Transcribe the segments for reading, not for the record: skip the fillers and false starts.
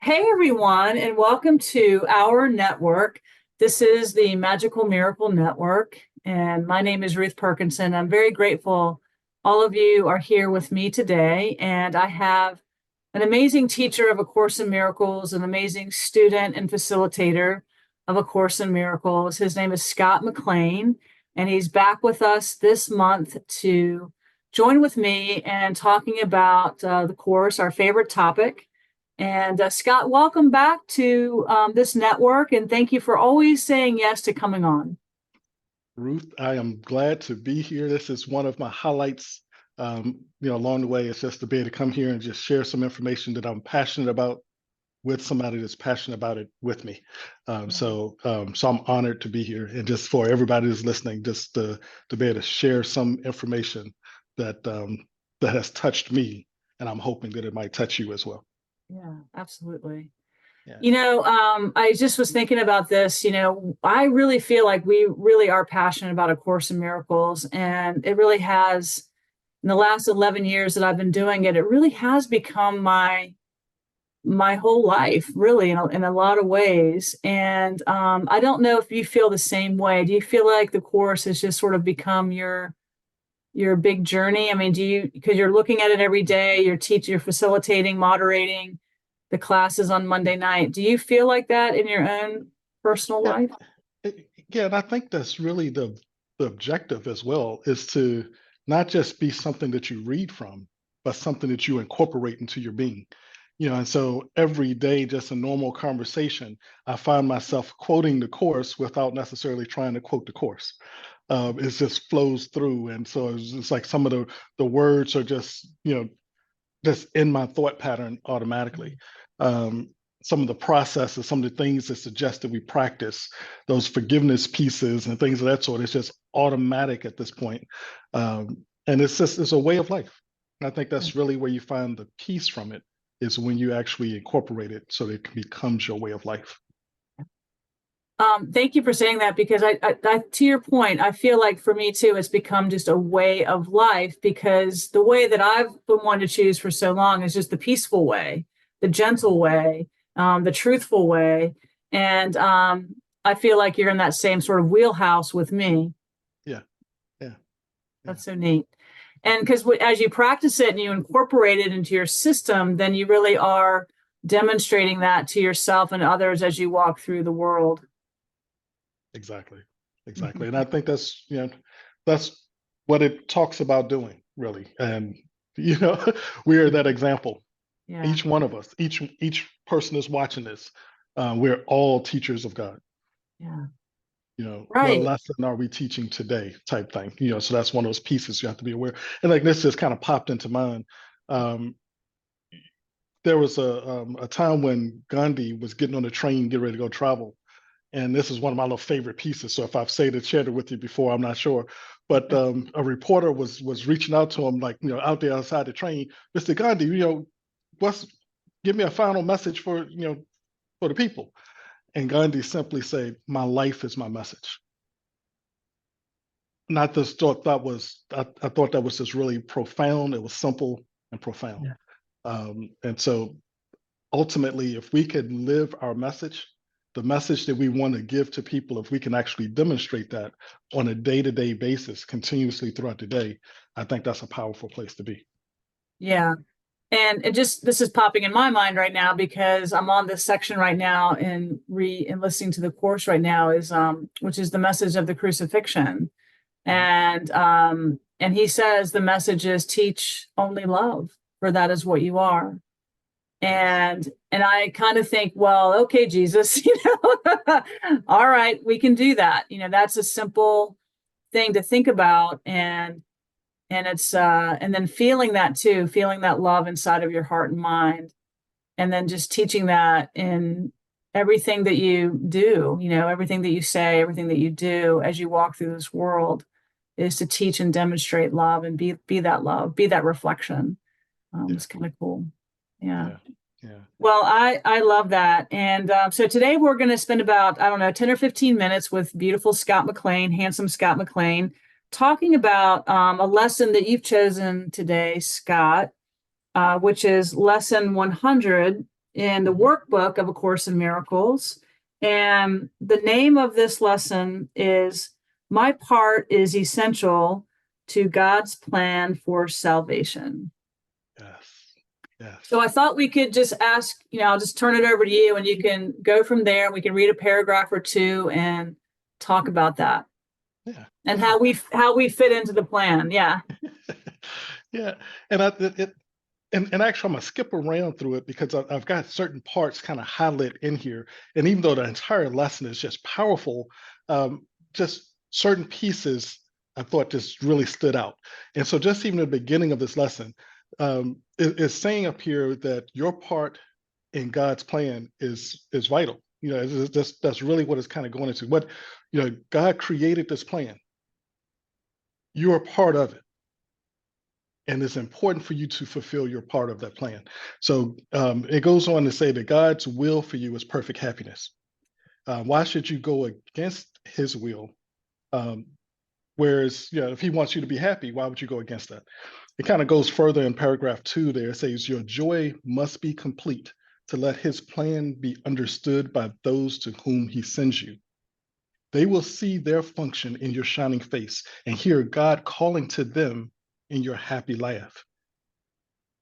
Hey everyone, and welcome to our network. This is the Magical Miracle Network, and my name is Ruth Perkinson. I'm very grateful all of you are here with me today, and I have an amazing teacher of A Course in Miracles, an amazing student and facilitator of A Course in Miracles. His name is Scott McClaine, and he's back with us this month to join with me and talking about the Course, our favorite topic. And Scott, welcome back to this network, and thank you for always saying yes to coming on. Ruth, I am glad to be here. This is one of my highlights, along the way. It's just to be able to come here and just share some information that I'm passionate about with somebody that's passionate about it with me. So I'm honored to be here, and just for everybody who's listening, just to be able to share some information that that has touched me, and I'm hoping that it might touch you as well. Yeah, absolutely. Yeah. I just was thinking about this. I really feel like we really are passionate about A Course in Miracles, and it really has, in the last 11 years that I've been doing it, it really has become my whole life, really, in a lot of ways. And I don't know if you feel the same way. Do you feel like the Course has just sort of become your big journey? I mean, because you're looking at it every day, you're teaching, you're facilitating, moderating the classes on Monday night. Do you feel like that in your own personal Yeah, life? yeah, and I think that's really the objective as well, is to not just be something that you read from, but something that you incorporate into your being. And so every day, just a normal conversation, I find myself quoting the course without necessarily trying to quote the course. It just flows through, and so it's like some of the words are just in my thought pattern automatically. Um, some of the processes, some of the things that suggest that we practice those forgiveness pieces and things of that sort, it's just automatic at this point. And it's a way of life. And I think that's really where you find the peace from it, is when you actually incorporate it so that it becomes your way of life. Thank you for saying that, because I, to your point, I feel like for me too, it's become just a way of life, because the way that I've been wanting to choose for so long is just the peaceful way, the gentle way, the truthful way. And I feel like you're in that same sort of wheelhouse with me. Yeah, yeah, yeah, That's so neat. And because as you practice it and you incorporate it into your system, then you really are demonstrating that to yourself and others as you walk through the world. exactly, exactly. And Mhm. I think that's what it talks about doing, really. And you know, we are that example. Yeah. Each one of us, each person is watching this. We're all teachers of God. Yeah. What Right. lesson are we teaching today, type thing. So that's one of those pieces you have to be aware. And like this just kind of popped into mind. Um, there was a time when Gandhi was getting on a train, getting ready to go travel. And this is one of my little favorite pieces. So if I've said it, shared it with you before, I'm not sure. But a reporter was reaching out to him, like, out there outside the train, Mr. Gandhi, what's give me a final message for the people. And Gandhi simply said, "My life is my message." And I just thought I thought that was just really profound. It was simple and profound. Yeah. And so ultimately, if we could live our message, the message that we want to give to people, if we can actually demonstrate that on a day-to-day basis, continuously throughout the day, I think that's a powerful place to be. Yeah. And this is popping in my mind right now, because I'm on this section right now and listening to the course right now, is which is the message of the crucifixion. Mhm. And he says the message is teach only love, for that is what you are. Yes. And I kind of think, well, okay, Jesus, all right, we can do that. That's a simple thing to think about. And it's and then feeling that too, feeling that love inside of your heart and mind, and then just teaching that in everything that you do, everything that you say, everything that you do as you walk through this world, is to teach and demonstrate love and be that love, be that reflection. Yeah. It's kind of cool. Yeah. Yeah. Yeah. Well, I love that. And so today we're going to spend about, I don't know, 10 or 15 minutes with beautiful Scott McClaine, handsome Scott McClaine, talking about a lesson that you've chosen today, Scott, which is lesson 100 in the workbook of A Course in Miracles. And the name of this lesson is My Part is Essential to God's Plan for Salvation. Yes. Yes. So I thought we could just ask, I'll just turn it over to you and you can go from there. We can read a paragraph or two and talk about that. Yeah. And how we fit into the plan. Yeah. Yeah. And and actually, I'm gonna skip around through it because I've got certain parts kind of highlighted in here. And even though the entire lesson is just powerful, just certain pieces I thought just really stood out. And so, just even at the beginning of this lesson, it's saying up here that your part in God's plan is vital. That's really what it's kind of going into. What God created this plan. You're a part of it. And it's important for you to fulfill your part of that plan. So it goes on to say that God's will for you is perfect happiness. Why should you go against his will? Whereas, if he wants you to be happy, why would you go against that? It kind of goes further in paragraph 2 there. It says, your joy must be complete to let his plan be understood by those to whom he sends you. They will see their function in your shining face and hear God calling to them in your happy laugh.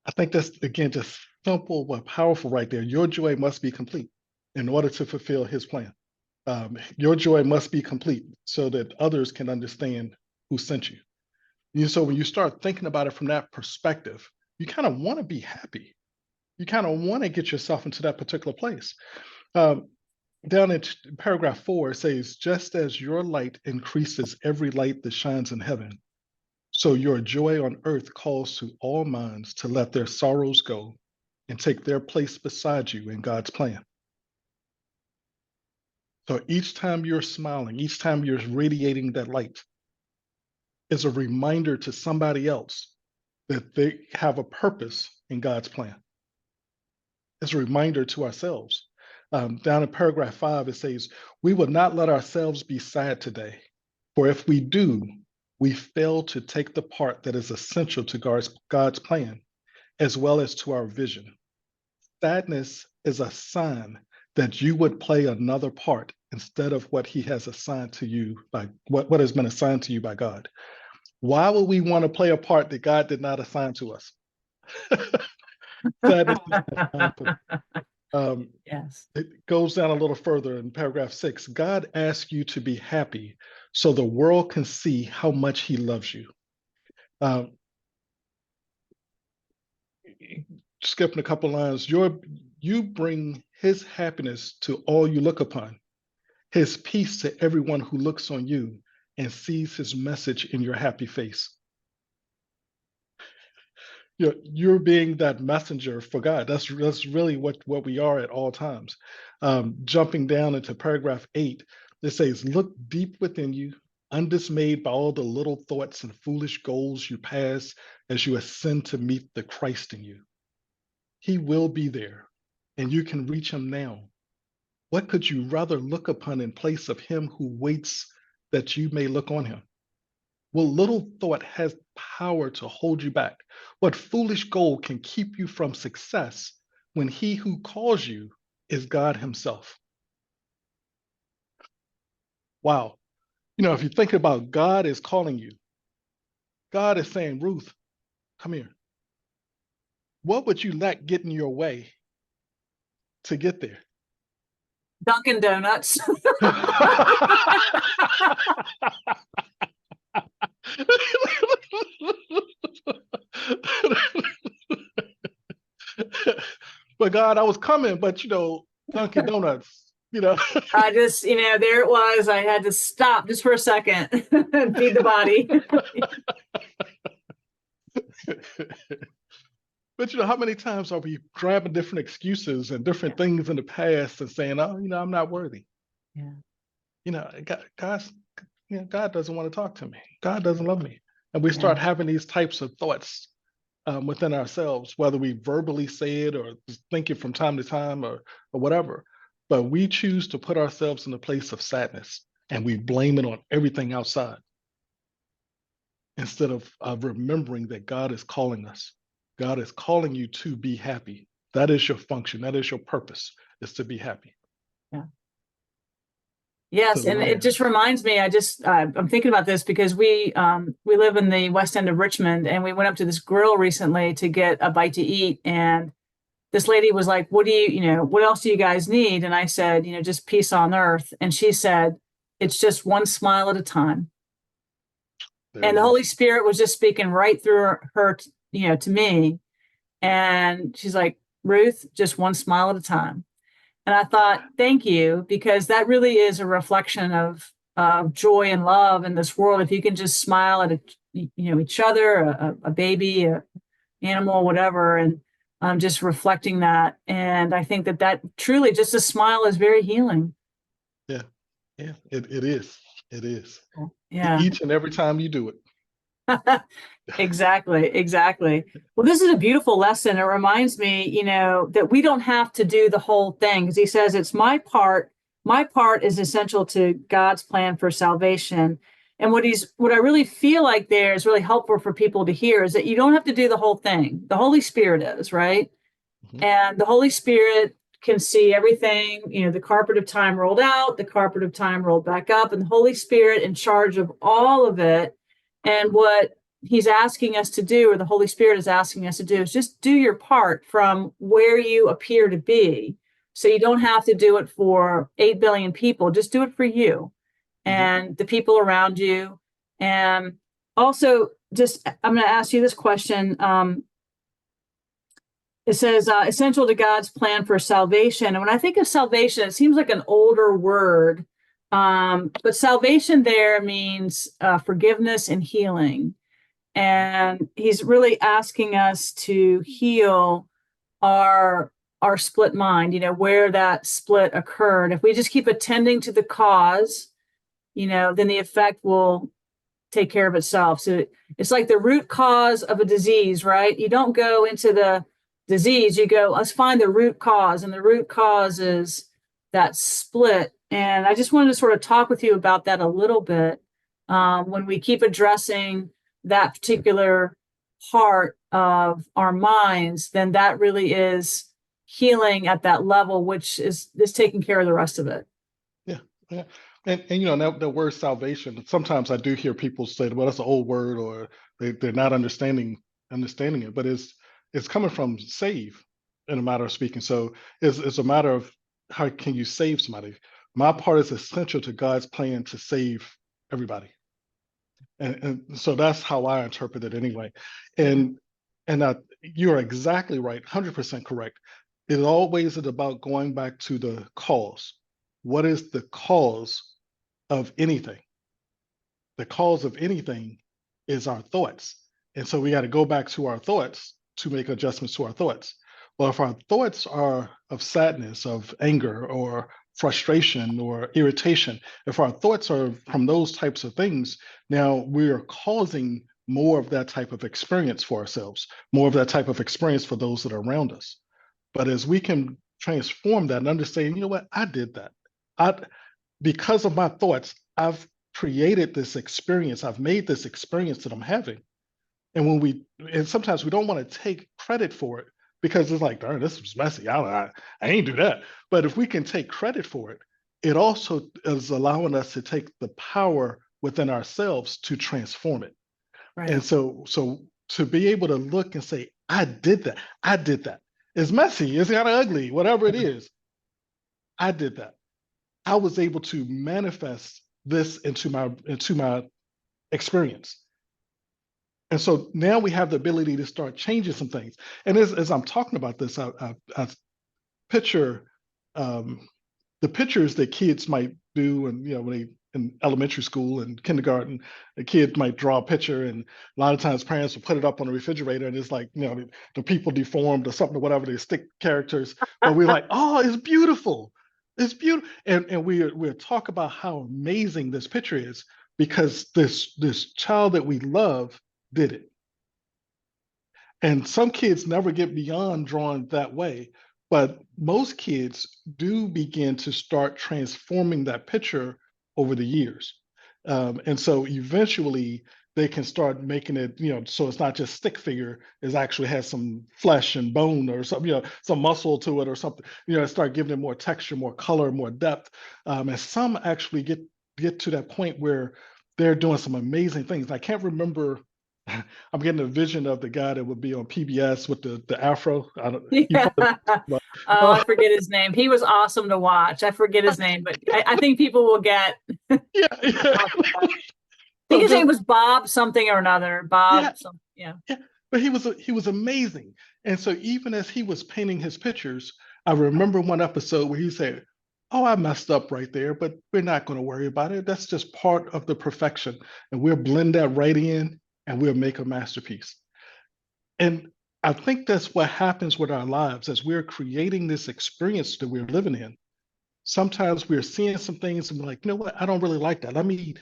I think that's, again, just simple but powerful right there. Your joy must be complete in order to fulfill his plan. Your joy must be complete so that others can understand who sent you. So when you start thinking about it from that perspective, you kind of want to be happy. You kind of want to get yourself into that particular place. Down in paragraph 4, it says, just as your light increases every light that shines in heaven, so your joy on earth calls to all minds to let their sorrows go and take their place beside you in God's plan. So each time you're smiling, each time you're radiating that light, is a reminder to somebody else that they have a purpose in God's plan. It's a reminder to ourselves. Down in paragraph 5, it says, we will not let ourselves be sad today, for if we do, we fail to take the part that is essential to God's plan, as well as to our vision. Sadness is a sign that you would play another part instead of what he has assigned to you by what has been assigned to you by God. Why would we want to play a part that God did not assign to us? Sadness is a sign. Yes. It goes down a little further in paragraph 6. God asks you to be happy so the world can see how much he loves you. Skipping a couple lines, you bring his happiness to all you look upon, his peace to everyone who looks on you and sees his message in your happy face. You're being that messenger for God. That's really what we are at all times. Jumping down into paragraph 8, it says, look deep within you, undismayed by all the little thoughts and foolish goals you pass as you ascend to meet the Christ in you. He will be there, and you can reach him now. What could you rather look upon in place of him who waits that you may look on him? What little thought has power to hold you back? What foolish goal can keep you from success when he who calls you is God himself? Wow. If you think about God is calling you, God is saying, Ruth, come here. What would you let get in your way to get there? Dunkin' Donuts. But God, I was coming, but Dunkin' Donuts, I just, there it was. I had to stop just for a second and feed the body. But how many times are we grabbing different excuses and different things in the past and saying, oh, I'm not worthy. Yeah. God doesn't want to talk to me. God doesn't love me. And we start having these types of thoughts within ourselves, whether we verbally say it or just think it from time to time or whatever. But we choose to put ourselves in a place of sadness and we blame it on everything outside instead of remembering that God is calling us. God is calling you to be happy. That is your function. That is your purpose, is to be happy. Yeah. Yes, So and it just reminds me. I'm thinking about this because we live in the west end of Richmond, and we went up to this grill recently to get a bite to eat, and this lady was like, "What do what else do you guys need?" And I said, just peace on earth, and she said, "It's just one smile at a time." there And it the is. Holy Spirit was just speaking right through her, to me, and she's like, "Ruth, just one smile at a time." And I thought, thank you, because that really is a reflection of joy and love in this world. If you can just smile at each other, a baby, a animal, whatever, and just reflecting that. And I think that truly, just a smile is very healing. Yeah, yeah, it is. It is. Yeah. Each and every time you do it. Exactly, exactly. Well, this is a beautiful lesson. It reminds me, that we don't have to do the whole thing. Because he says it's my part. My part is essential to God's plan for salvation. And what I really feel like there is really helpful for people to hear is that you don't have to do the whole thing. The Holy Spirit is, right? Mhm. And the Holy Spirit can see everything, the carpet of time rolled out, the carpet of time rolled back up, and the Holy Spirit in charge of all of it. And what he's asking us to do, or the Holy Spirit is asking us to do, is just do your part from where you appear to be. So you don't have to do it for 8 billion people, just do it for you Mhm. and the people around you. And also, just I'm going to ask you this question. It says essential to God's plan for salvation. And when I think of salvation, it seems like an older word, but salvation there means forgiveness and healing. And he's really asking us to heal our our split mind, where that split occurred. If we just keep attending to the cause, then the effect will take care of itself. So it's like the root cause of a disease, right? You don't go into the disease, you go, let's find the root cause. And the root cause is that split. And I just wanted to sort of talk with you about that a little bit. When we keep addressing that particular part of our minds, then that really is healing at that level, which is taking care of the rest of it. Yeah, yeah. And that word salvation, sometimes I do hear people say, well, that's an old word, or they're not understanding it, but it's coming from save, in a matter of speaking. So it's a matter of how can you save somebody. My part is essential to God's plan to save everybody. And so that's how I interpret it anyway. And you are exactly right, 100% correct. It always is about going back to the cause. What is the cause of anything? The cause of anything is our thoughts. And so we got to go back to our thoughts to make adjustments to our thoughts. Well, if our thoughts are of sadness, of anger, or frustration, or irritation, if our thoughts are from those types of things, now we are causing more of that type of experience for ourselves, more of that type of experience for those that are around us. But as we can transform that and understand, what, I did that. I Because of my thoughts, I've created this experience. I've made this experience that I'm having. And sometimes we don't want to take credit for it because it's like, darn, this was messy. I ain't do that. But if we can take credit for it, it also is allowing us to take the power within ourselves to transform it. Right. And so to be able to look and say, I did that. I did that. It's messy. It's kind of ugly, whatever it is. I did that. I was able to manifest this into my experience. And so now we have the ability to start changing some things. And as I'm talking about this, I picture the pictures that kids might do, and when they in elementary school and kindergarten, the kid might draw a picture, and a lot of times parents will put it up on the refrigerator, and it's like the people deformed or something or whatever, they stick characters, but we're like, oh, it's beautiful, it's beautiful, and we'll talk about how amazing this picture is because this child that we love did it. And some kids never get beyond drawing that way, but most kids do begin to start transforming that picture over the years. And so eventually they can start making it, so it's not just stick figure, it actually has some flesh and bone or something, some muscle to it or something, start giving it more texture, more color, more depth. And some actually get to that point where they're doing some amazing things. I can't remember. I'm getting a vision of the guy that would be on PBS with the afro. I don't, you Yeah. probably, Oh, oh, I forget his name. He was awesome to watch. I forget his name, but I think people will get. yeah, yeah. I think So his name just was Bob something or another. yeah, Bob something. Yeah. yeah. But he was amazing. And so even as he was painting his pictures, I remember one episode where he said, "Oh, I messed up right there, but we're not going to worry about it. That's just part of the perfection, and we'll blend that right in, and we'll make a masterpiece." And I think that's what happens with our lives as we're creating this experience that we're living in. Sometimes we're seeing some things and we're like, you know what, I don't really like that. Let me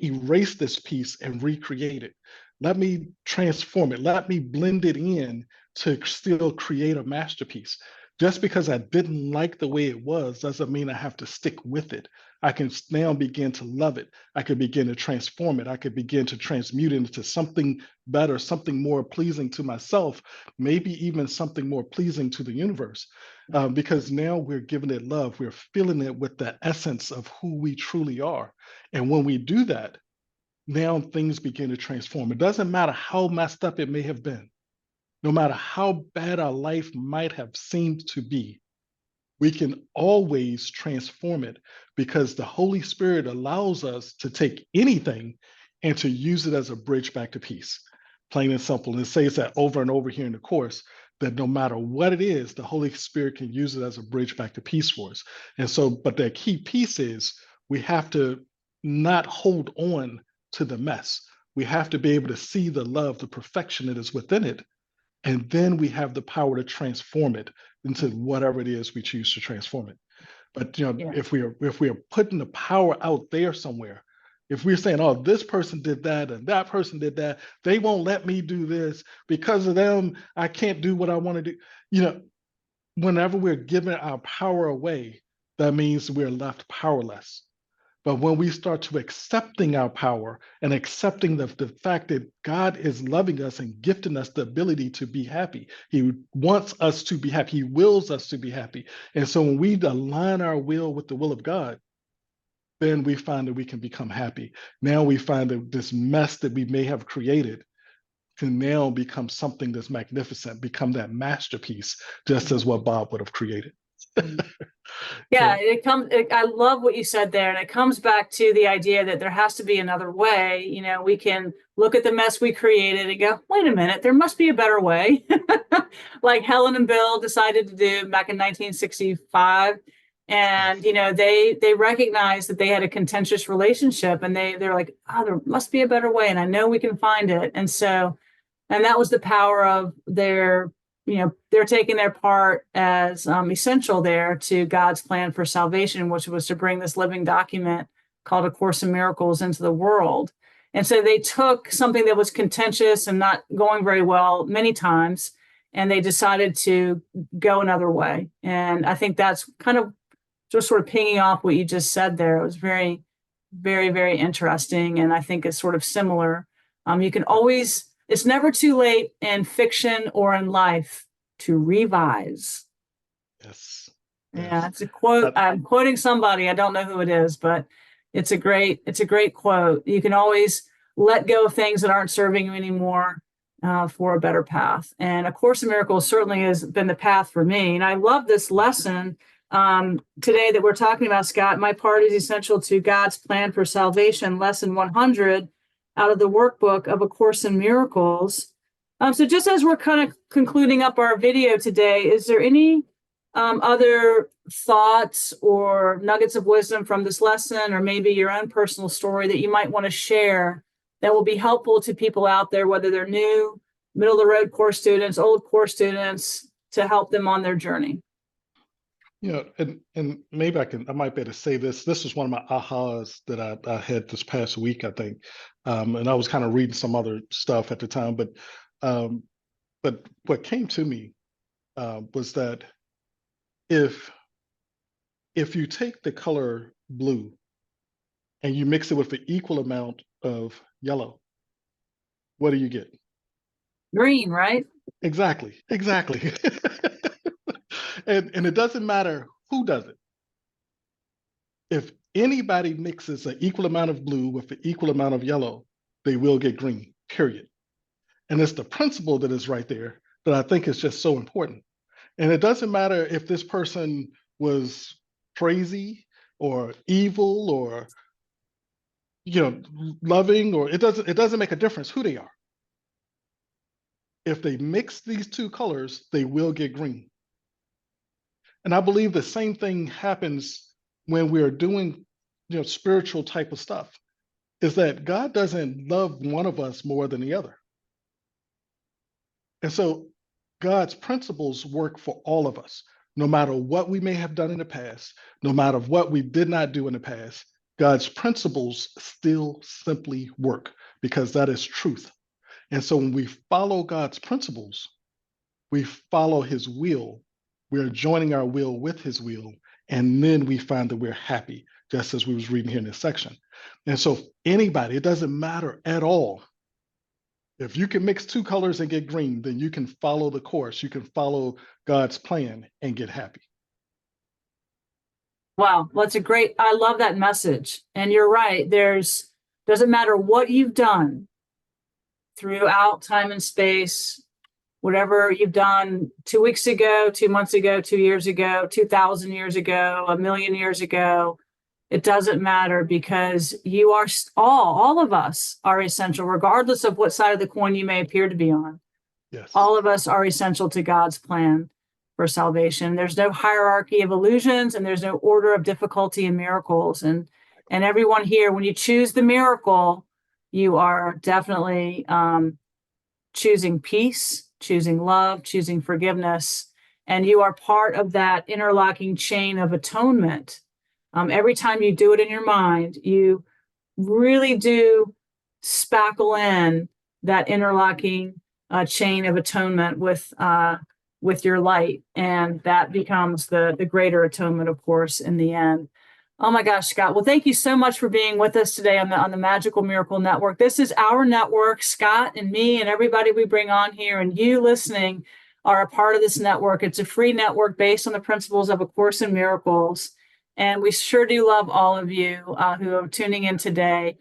erase this piece and recreate it. Let me transform it. Let me blend it in to still create a masterpiece. Just because I didn't like the way it was doesn't mean I have to stick with it. I can now begin to love it. I could begin to transform it. I could begin to transmute it into something better, something more pleasing to myself, maybe even something more pleasing to the universe. Because now we're giving it love. We're filling it with the essence of who we truly are. And when we do that, now things begin to transform. It doesn't matter how messed up it may have been, no matter how bad our life might have seemed to be, we can always transform it because the Holy Spirit allows us to take anything and to use it as a bridge back to peace. Plain and simple. And it says that over and over here in the course, that no matter what it is, the Holy Spirit can use it as a bridge back to peace for us. And so, but the key piece is we have to not hold on to the mess. We have to be able to see the love, the perfection that is within it, and then we have the power to transform it into whatever it is we choose to transform it. But Yeah. if we are putting the power out there somewhere, if we're saying, oh, this person did that and that person did that, they won't let me do this because of them, I can't do what I want to do. Whenever we're giving our power away, that means we're left powerless. But when we start to accepting our power and accepting the fact that God is loving us and gifting us the ability to be happy, He wants us to be happy, He wills us to be happy. And so when we align our will with the will of God, then we find that we can become happy. Now we find that this mess that we may have created can now become something that's magnificent, become that masterpiece, just as what Bob would have created. Yeah, So, I love what you said there. And it comes back to the idea that there has to be another way. We can look at the mess we created and go, wait a minute, there must be a better way. Like Helen and Bill decided to do back in 1965. And, they recognized that they had a contentious relationship and they're like, oh, there must be a better way. And I know we can find it. And that was the power of they're taking their part as essential there to God's plan for salvation, which was to bring this living document called A Course in Miracles into the world. And so they took something that was contentious and not going very well many times, and they decided to go another way. And I think that's kind of just sort of pinging off what you just said there. It was very, very, very interesting. And I think it's sort of similar. You can always, it's never too late in fiction or in life to revise. yes, Yeah, yes. it's a quote. Uh, I'm quoting somebody. I don't know who it is, but it's a great quote. You can always let go of things that aren't serving you anymore for a better path. And A Course in Miracles certainly has been the path for me. And I love this lesson today that we're talking about, Scott. My part is essential to God's plan for salvation, lesson 100 out of the workbook of A Course in Miracles. So just as we're kind of concluding up our video today, is there any other thoughts or nuggets of wisdom from this lesson, or maybe your own personal story that you might want to share that will be helpful to people out there, whether they're new, middle of the road course students, old course students, to help them on their journey? and maybe I might be able to say this. This was one of my ahas that I had this past week, I think. And I was kind of reading some other stuff at the time, um, but what came to me was that if you take the color blue and you mix it with an equal amount of yellow, what do you get? Green, right? Exactly, exactly. And it doesn't matter who does it. If anybody mixes an equal amount of blue with an equal amount of yellow, they will get green, period. And it's the principle that is right there that I think is just so important. And it doesn't matter if this person was crazy or evil or loving, or it doesn't make a difference who they are. If they mix these two colors, they will get green. And I believe the same thing happens when we are doing spiritual type of stuff, is that God doesn't love one of us more than the other. And so God's principles work for all of us, no matter what we may have done in the past, no matter what we did not do in the past. God's principles still simply work because that is truth. And so when we follow God's principles, we follow his will. We're joining our will with his will. And then we find that we're happy, just as we was reading here in this section. And so anybody, it doesn't matter at all. If you can mix two colors and get green, then you can follow the course. You can follow God's plan and get happy. Wow, well, I love that message. And you're right. Doesn't matter what you've done throughout time and space, whatever you've done 2 weeks ago, 2 months ago, 2 years ago, 2,000 years ago, 1,000,000 years ago, it doesn't matter, because you are all of us are essential, regardless of what side of the coin you may appear to be on. Yes. All of us are essential to God's plan for salvation. There's no hierarchy of illusions, and there's no order of difficulty in miracles. And everyone here, when you choose the miracle, you are definitely choosing peace, choosing love, choosing forgiveness, and you are part of that interlocking chain of atonement. Every time you do it in your mind, you really do spackle in that interlocking chain of atonement with your light, and that becomes the greater atonement, of course, in the end. Oh my gosh, Scott. Well, thank you so much for being with us today on the Magical Miracle Network. This is our network. Scott and me and everybody we bring on here, and you listening, are a part of this network. It's a free network based on the principles of A Course in Miracles. And we sure do love all of you who are tuning in today.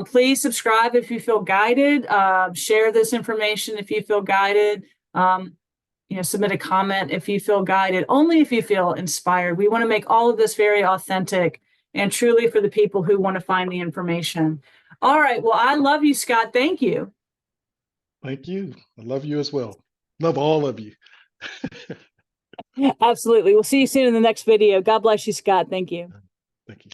Please subscribe if you feel guided. Share this information if you feel guided. Submit a comment if you feel guided, only if you feel inspired. We want to make all of this very authentic and truly for the people who want to find the information. All right. Well, I love you, Scott. Thank you. Thank you. I love you as well. Love all of you. Absolutely. We'll see you soon in the next video. God bless you, Scott. Thank you. Thank you.